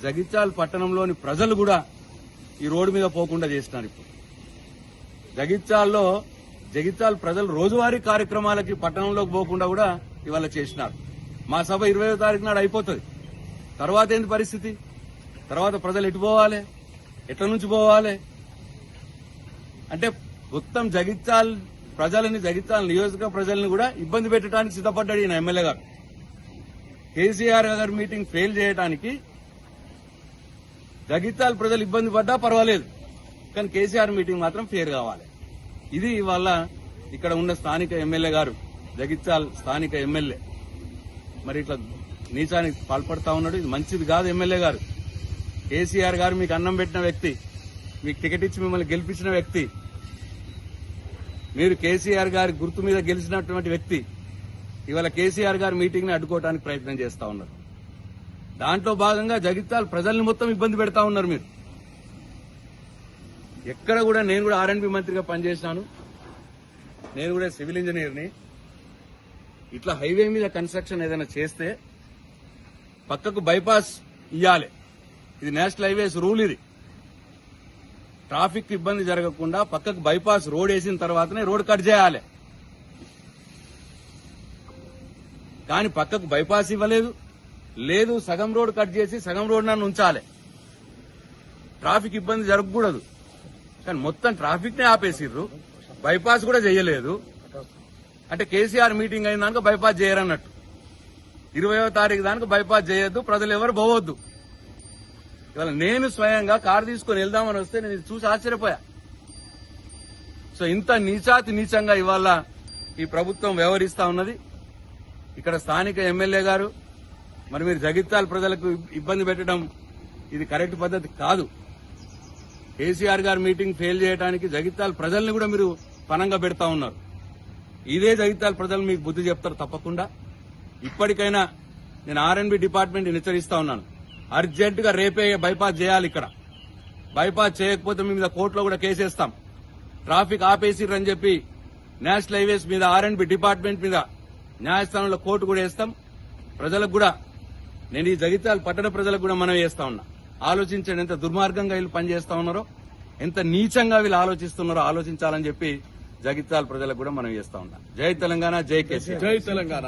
జగిత్యాల పట్టణంలోని ప్రజలు కూడా ఈ రోడ్డు మీద పోకుండా చేస్తున్నారు. ఇప్పుడు జగిత్యాల ప్రజలు రోజువారీ కార్యక్రమాలకి పట్టణంలోకి పోకుండా కూడా ఇవాళ చేసినారు. మా సభ 20వ తారీఖు నాడు అయిపోతుంది. తర్వాత ఏంటి పరిస్థితి? తర్వాత ప్రజలు ఎటు పోవాలి? ఎట్ల నుంచి పోవాలి? అంటే మొత్తం జగిత్యాల నియోజక ప్రజల్ని కూడా ఇబ్బంది పెట్టడానికి సిద్ధపడ్డాడు ఈయన ఎమ్మెల్యే గారు. కేసీఆర్ గారి మీటింగ్ ఫెయిల్ చేయడానికి జగిత్యాల ప్రజలు ఇబ్బంది పడ్డా పర్వాలేదు, కానీ కేసీఆర్ మీటింగ్ మాత్రం ఫెయిర్ కావాలి. ఇది ఇవాళ ఇక్కడ ఉన్న స్థానిక ఎమ్మెల్యే గారు, జగిత్యాల స్థానిక ఎమ్మెల్యే మరి ఇట్లా నీచానికి పాల్పడతా ఉన్నాడు. ఇది మంచిది కాదు. ఎమ్మెల్యే గారు, కేసీఆర్ గారు మీకు అన్నం పెట్టిన వ్యక్తి, మీకు టికెట్ ఇచ్చి మిమ్మల్ని గెలిపించిన వ్యక్తి, మీరు కేసీఆర్ గారి గుర్తు మీద గెలిచినటువంటి వ్యక్తి ఇవాళ కేసీఆర్ గారి మీటింగ్ ని అడ్డుకోవడానికి ప్రయత్నం చేస్తా ఉన్నారు. దాంట్లో భాగంగా జగిత్యాల ప్రజల్ని మొత్తం ఇబ్బంది పెడతా ఉన్నారు మీరు. ఎక్కడ కూడా నేను కూడా R&B మంత్రిగా పనిచేసినాను, నేను కూడా సివిల్ ఇంజనీర్ని. ఇట్లా హైవే మీద కన్స్ట్రక్షన్ ఏదైనా చేస్తే పక్కకు బైపాస్ ఇవ్వాలి. ఇది నేషనల్ హైవేస్ రూల్. ఇది ట్రాఫిక్ ఇబ్బంది జరగకుండా పక్కకు బైపాస్ రోడ్ వేసిన తర్వాతనే రోడ్ కట్ చేయాలి. కానీ పక్కకు బైపాస్ ఇవ్వలేదు, లేదు సగం రోడ్ కట్ చేసి సగం రోడ్ నన్ను ఉంచాలి. ట్రాఫిక్ ఇబ్బంది జరగకూడదు, కానీ మొత్తం ట్రాఫిక్ నే ఆపేసిర్రు, బైపాస్ కూడా చేయలేదు. అంటే కేసీఆర్ మీటింగ్ అయిన దానికి బైపాస్ చేయరన్నట్టు. 20వ తారీఖు దానికి బైపాస్ చేయొద్దు, ప్రజలు ఎవరు పోవద్దు. ఇవాళ నేను స్వయంగా కారు తీసుకుని వెళ్దామని వస్తే నేను ఇది చూసి ఆశ్చర్యపోయా. సో ఇంత నీచంగా ఇవాళ ఈ ప్రభుత్వం వ్యవహరిస్తా ఉన్నది. ఇక్కడ స్థానిక ఎమ్మెల్యే గారు, మరి మీరు జగిత్యాల ప్రజలకు ఇబ్బంది పెట్టడం ఇది కరెక్ట్ పద్ధతి కాదు. కేసీఆర్ గారు మీటింగ్ ఫెయిల్ చేయడానికి జగిత్యాల ప్రజల్ని కూడా మీరు పనంగా పెడతా ఉన్నారు. ఇదే జగిత్యాల ప్రజలు మీకు బుద్ధి చెప్తారు తప్పకుండా. ఇప్పటికైనా నేను R&B డిపార్ట్మెంట్ హెచ్చరిస్తా ఉన్నాను, అర్జెంటుగా రేపే బైపాస్ చేయాలి. ఇక్కడ బైపాస్ చేయకపోతే మీ మీద కోర్టులో కూడా కేసేస్తాం. ట్రాఫిక్ ఆపేసిర్రని చెప్పి నేషనల్ హైవేస్ మీద R&B డిపార్ట్మెంట్ మీద న్యాయస్థానంలో కోర్టు కూడా వేస్తాం. ప్రజలకు కూడా నేను ఈ జగిత్యాల పట్టణ ప్రజలకు కూడా మనం చేస్తా ఉన్నా, ఆలోచించండి ఎంత దుర్మార్గంగా వీళ్ళు పనిచేస్తా ఉన్నారో, ఎంత నీచంగా వీళ్ళు ఆలోచిస్తున్నారో ఆలోచించాలని చెప్పి జగిత్యాల ప్రజలకు కూడా మనం చేస్తా ఉన్నా. జై తెలంగాణ, జై కేసీఆర్. జై తెలంగాణ.